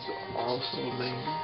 is also amazing.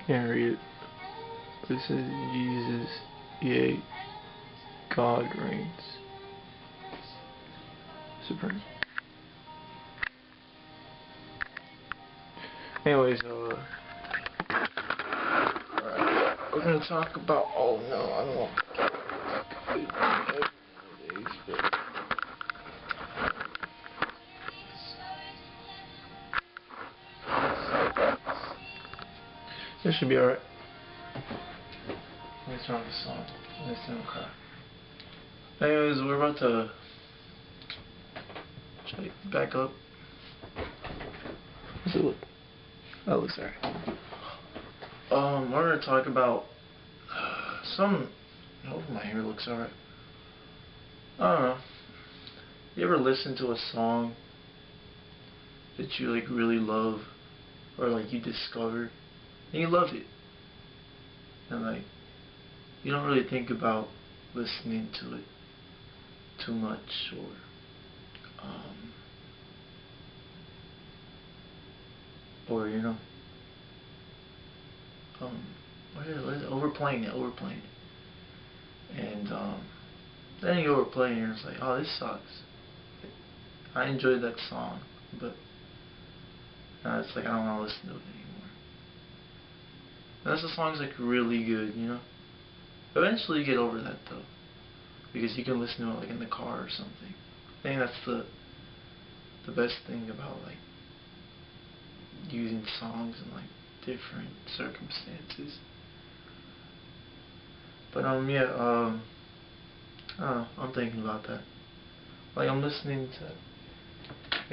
Harriet, listen to Jesus, yea, God reigns supreme. Anyways, we're gonna talk about, oh no, I don't want to. This should be alright. Let me turn on the song. Let's don't cry. Anyways, we're about to check back up. How's it look? That looks alright. We're gonna talk about I hope my hair looks alright. I don't know. You ever listen to a song that you like really love, or like you discovered, and you love it, and like you don't really think about listening to it too much, or you know, what is it? Overplaying it, and then you overplay it and it's like, oh, this sucks. I enjoyed that song, but now it's like I don't want to listen to it anymore. Unless the song's like really good, you know. Eventually you get over that though, because you can listen to it like in the car or something. I think that's the best thing about like using songs in like different circumstances. But yeah, I don't know, I'm thinking about that. Like I'm listening to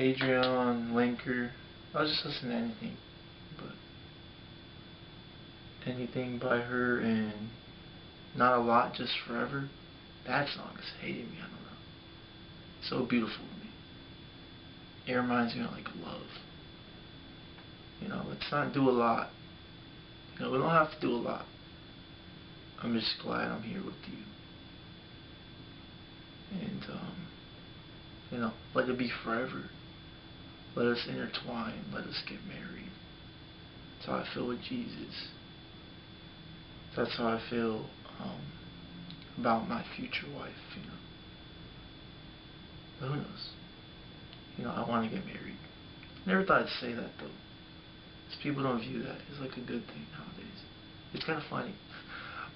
Adrienne Lenker. I was just listening to anything, but anything by her, and Not a Lot, Just Forever. That song is hating me, I don't know. So beautiful to me. It reminds me of like love. You know, let's not do a lot. You know, we don't have to do a lot. I'm just glad I'm here with you. And you know, let it be forever. Let us intertwine. Let us get married. That's how I feel with Jesus. That's how I feel about my future wife, you know. But who knows? You know, I want to get married. Never thought I'd say that though. Because people don't view that as like a good thing nowadays. It's kind of funny.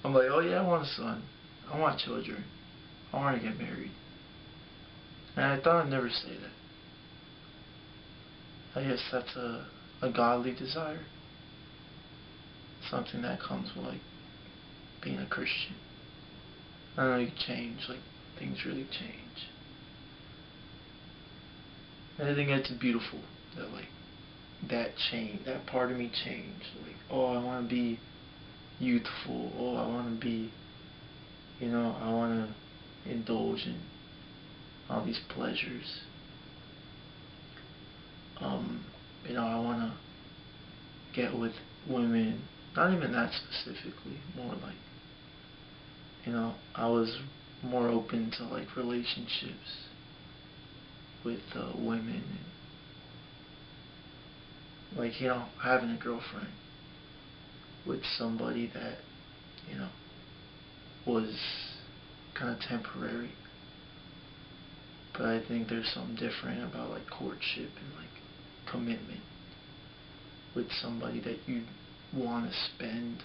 I'm like, oh yeah, I want a son. I want children. I want to get married. And I thought I'd never say that. I guess that's a godly desire. Something that comes with like being a Christian. I don't know, you change, like things really change. And I think that's beautiful, that like that change, that part of me changed. Like, oh, I want to be youthful. Oh, I want to be, you know, I want to indulge in all these pleasures. You know, I want to get with women. Not even that specifically. More like, you know, I was more open to like relationships with women, and like, you know, having a girlfriend with somebody that, you know, was kind of temporary. But I think there's something different about like courtship and like commitment with somebody that you want to spend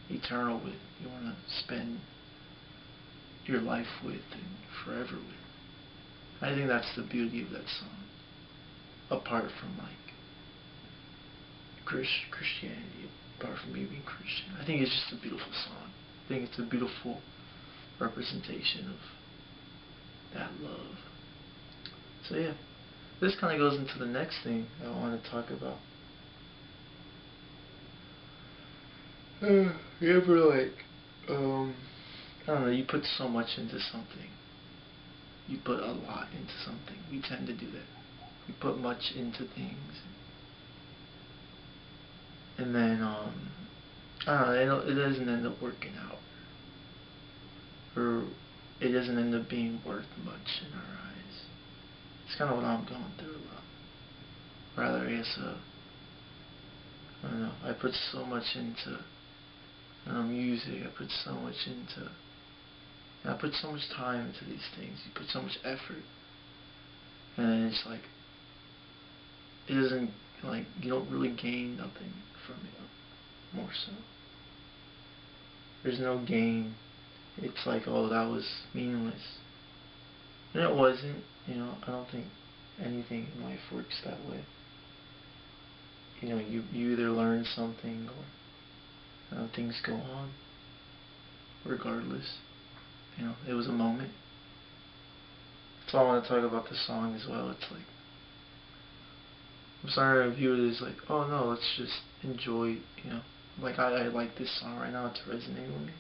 eternal with. You want to spend your life with and forever with. I think that's the beauty of that song. Apart from like Christianity, apart from me being Christian, I think it's just a beautiful song. I think it's a beautiful representation of that love. So yeah, this kind of goes into the next thing I want to talk about. You ever like, I don't know, you put so much into something. You put a lot into something. We tend to do that. We put much into things. And then, I don't know, it doesn't end up working out. Or it doesn't end up being worth much in our eyes. It's kind of what I'm going through a lot. Rather, I guess, I don't know, I put so much into music, I put so much into, I put so much time into these things, you put so much effort, and then it's like, it doesn't, like, you don't really gain nothing from it, more so. There's no gain. It's like, oh, that was meaningless. And it wasn't, I don't think anything in life works that way. You either learn something or things go on regardless. It was a moment. That's why I want to talk about the song as well. It's like, I'm sorry to view it as like, oh no, let's just enjoy, like I like this song right now, it's resonating with me.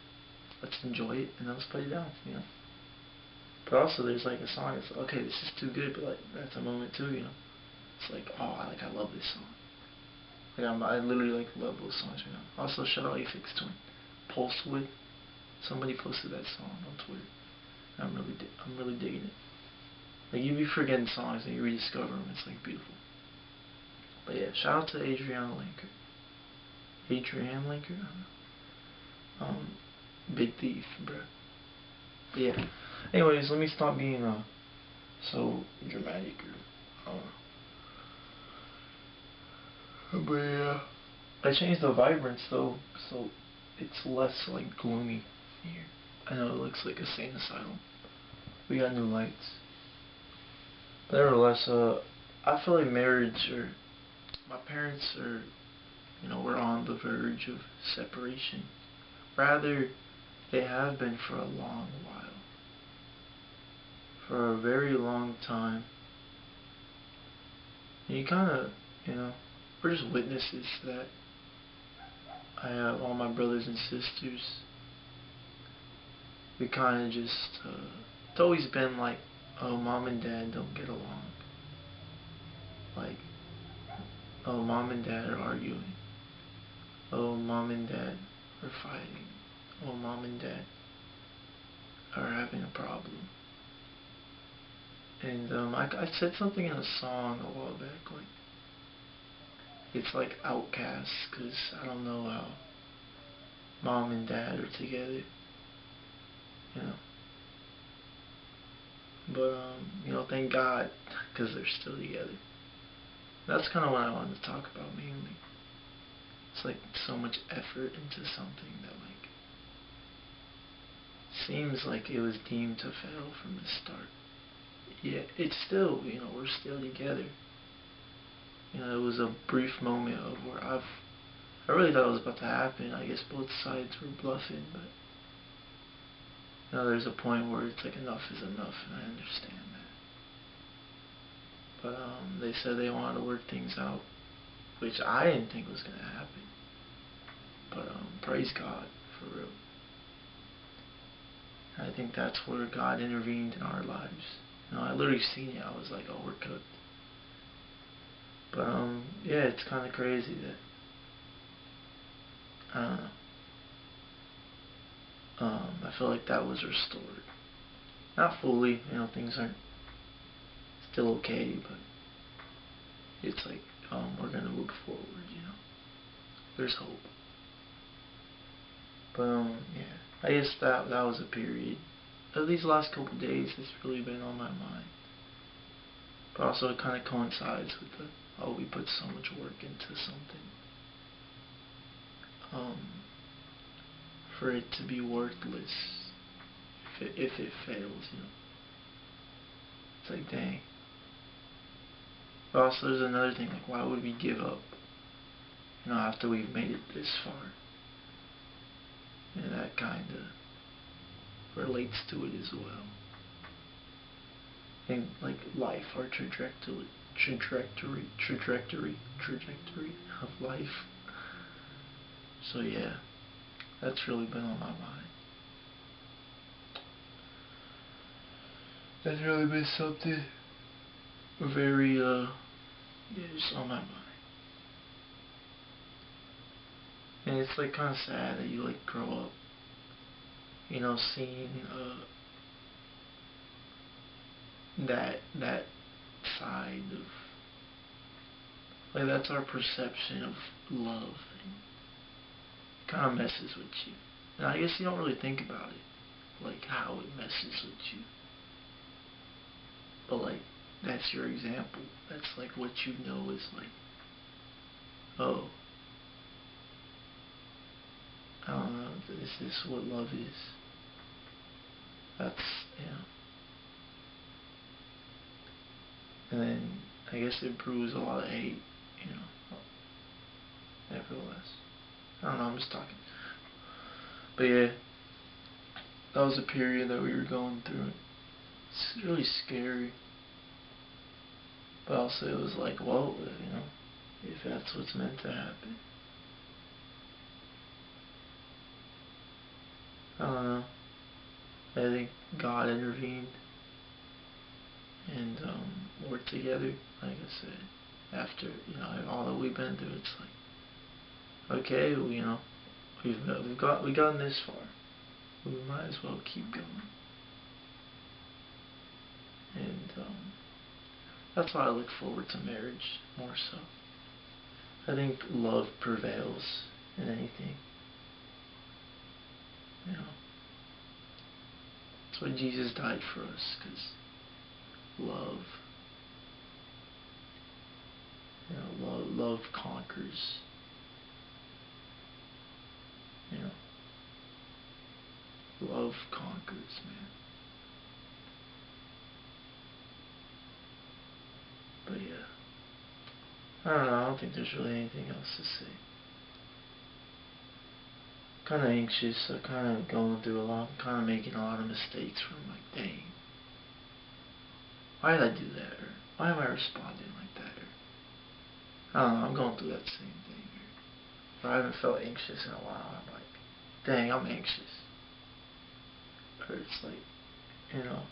Let's enjoy it and then let's put it down, But also there's like a song that's like, okay, this is too good, but like that's a moment too, It's like, oh, I love this song. Like I literally like love those songs right now. Also shout out Aphex Twin. Pulsewood. Somebody posted that song on Twitter. I'm really digging it. Like you be forgetting songs and you rediscover them. It's like beautiful. But yeah, shout out to Adriana Lenker. Adrienne Lenker? I don't know. Big Thief, bro. But yeah. Anyways, let me stop being so dramatic. But yeah. I changed the vibrance though, so it's less like gloomy here. I know it looks like a sane asylum. We got new lights. But nevertheless, I feel like my parents are, we're on the verge of separation. Rather, they have been for a long while. For a very long time. And you kind of, we're just witnesses to that. I have all my brothers and sisters. We kind of just, it's always been like, oh, mom and dad don't get along. Like, oh, mom and dad are arguing. Oh, mom and dad are fighting. Oh, mom and dad are having a problem. And I said something in a song a while back, like, it's like outcasts, because I don't know how mom and dad are together, But, thank God, because they're still together. That's kind of what I wanted to talk about mainly. It's like so much effort into something that like seems like it was deemed to fail from the start. Yeah, it's still, we're still together. It was a brief moment of where I really thought it was about to happen. I guess both sides were bluffing, but there's a point where it's like enough is enough, and I understand that. But they said they wanted to work things out, which I didn't think was gonna happen. But praise God, for real. I think that's where God intervened in our lives. I literally seen it. I was like, oh, we're cooked. But yeah, it's kind of crazy that I don't know. I feel like that was restored. Not fully, things aren't still okay, but it's like we're gonna move forward. There's hope. But yeah, I guess that was a period. These last couple days, it's really been on my mind. but also it kind of coincides with the, oh, we put so much work into something, for it to be worthless if it fails, you know. It's like, dang. But also there's another thing, like, why would we give up, you know, after we've made it this far? And that kind of relates to it as well. And like life, our trajectory of life. So yeah, that's really been on my mind. That's really been something very yeah, just on my mind. And it's like kind of sad that you like grow up, you know, seeing that side of, like, that's our perception of love, and it kind of messes with you. And I guess you don't really think about it, like how it messes with you. But like, that's your example. That's like what you know is like, oh, I don't know, is this what love is? That's, you know. And then I guess it brews a lot of hate, you know. Nevertheless, I don't know, I'm just talking. But yeah, that was a period that we were going through. It's really scary. But also it was like, well, you know, if that's what's meant to happen. I don't know. I think God intervened, and we're together, like I said. After, you know, all that we've been through, it's like, okay, well, you know, we've gotten this far. We might as well keep going. And that's why I look forward to marriage more so. I think love prevails in anything. You know, that's why Jesus died for us, because love, you know, love conquers. You know, love conquers, man. But yeah, I don't know. I don't think there's really anything else to say. Kind of anxious. Kind of going through a lot. Kind of making a lot of mistakes. Where I'm like, dang, why did I do that? Or why am I responding like that? Or I don't know. I'm going through that same thing. Or I haven't felt anxious in a while. I'm like, dang, I'm anxious. Or it's like, you know,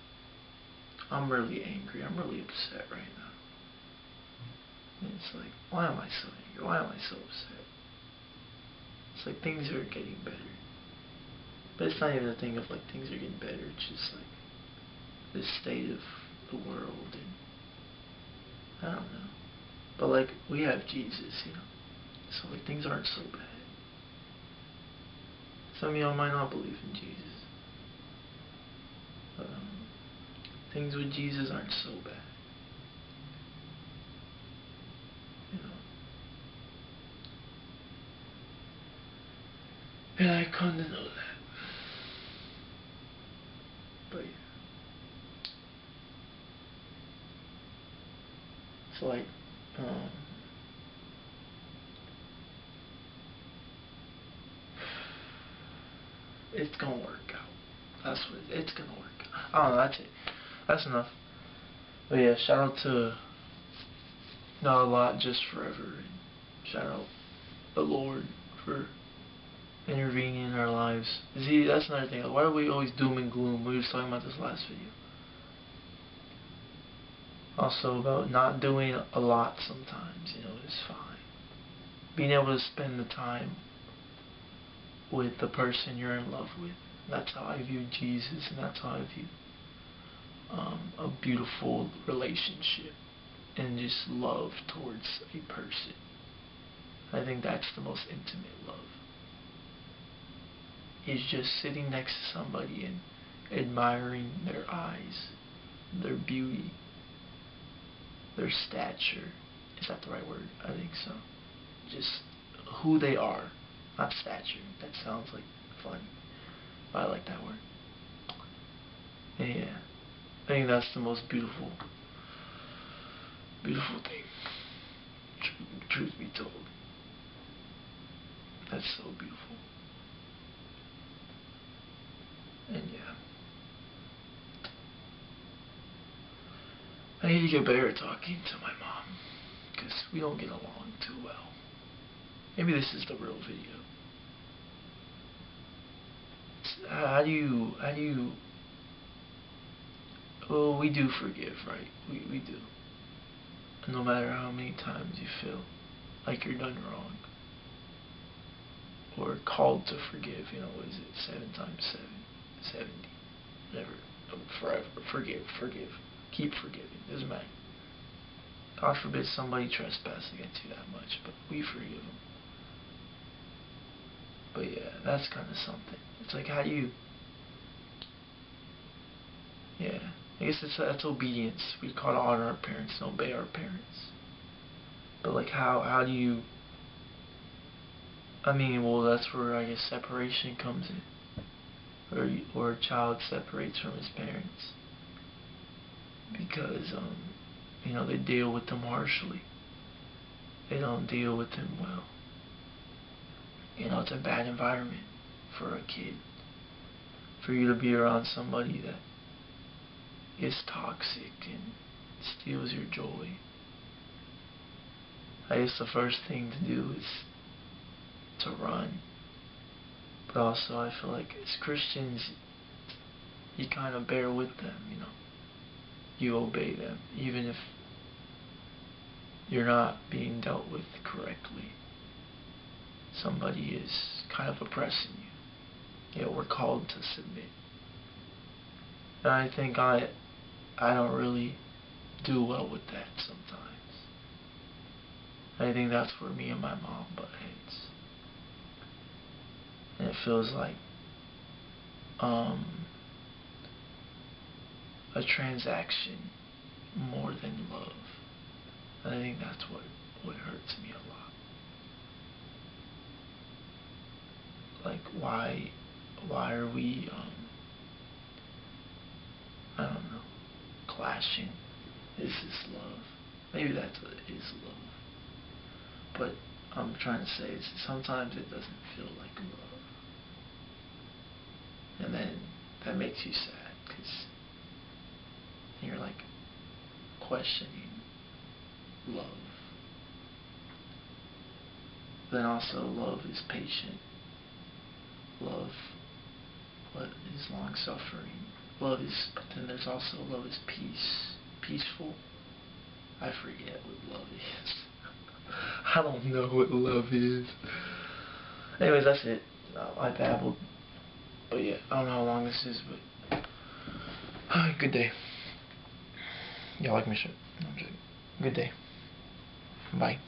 I'm really angry. I'm really upset right now. And it's like, why am I so angry? Why am I so upset? It's like things are getting better. But it's not even a thing of like things are getting better. It's just like the state of the world, and I don't know. But like, we have Jesus, you know. So like things aren't so bad. Some of y'all might not believe in Jesus. But things with Jesus aren't so bad. You know. And I come to know that. But yeah. It's like, it's gonna work out. That's what it's gonna work out. I don't know, that's it. That's enough. But yeah, shout out to Not a Lot, Just Forever. And shout out the Lord for intervening in our lives. See, that's another thing. Like, why are we always doom and gloom? We were just talking about this last video. Also about not doing a lot sometimes, you know, is fine. Being able to spend the time with the person you're in love with. That's how I view Jesus, and that's how I view a beautiful relationship and just love towards a person. I think that's the most intimate love. Is just sitting next to somebody and admiring their eyes, their beauty, their stature. Is that the right word? I think so. Just who they are, not stature. That sounds like funny, but I like that word. And yeah, I think that's the most beautiful thing. Truth be told, that's so beautiful. And yeah, I need to get better at talking to my mom, because we don't get along too well. Maybe this is the real video. How do you, well, we do forgive, right? We do. No matter how many times you feel like you're done wrong. Or called to forgive, what is it? 7 times 7, 70. Never, forever. Forgive. Keep forgiving. Doesn't matter. God forbid somebody trespass against you that much, but we forgive them. But yeah, that's kind of something. It's like, how do you... Yeah, I guess that's obedience. We call to honor our parents and obey our parents. But like, how do you... I mean, well, that's where I guess separation comes in. Or a child separates from his parents. Because, they deal with them harshly. They don't deal with them well. It's a bad environment for a kid. For you to be around somebody that is toxic and steals your joy. I guess the first thing to do is to run. But also I feel like as Christians, you kind of bear with them, You obey them, even if you're not being dealt with correctly. Somebody is kind of oppressing you. We're called to submit. And I think I don't really do well with that sometimes. I think that's where me and my mom butt heads. And it feels like a transaction more than love. And I think that's what hurts me a lot. Like, why are we I don't know, clashing? Is this love? Maybe that's what it is, love. But I'm trying to say is sometimes it doesn't feel like love. And then that makes you sad, because you're like questioning love. Then also love is patient. Love is long suffering. But then there's also love is peaceful. I forget what love is. I don't know what love is. Anyways, that's it. I babbled. But yeah, I don't know how long this is, but good day. Y'all like my shirt? No, I'm joking. Good day. Bye.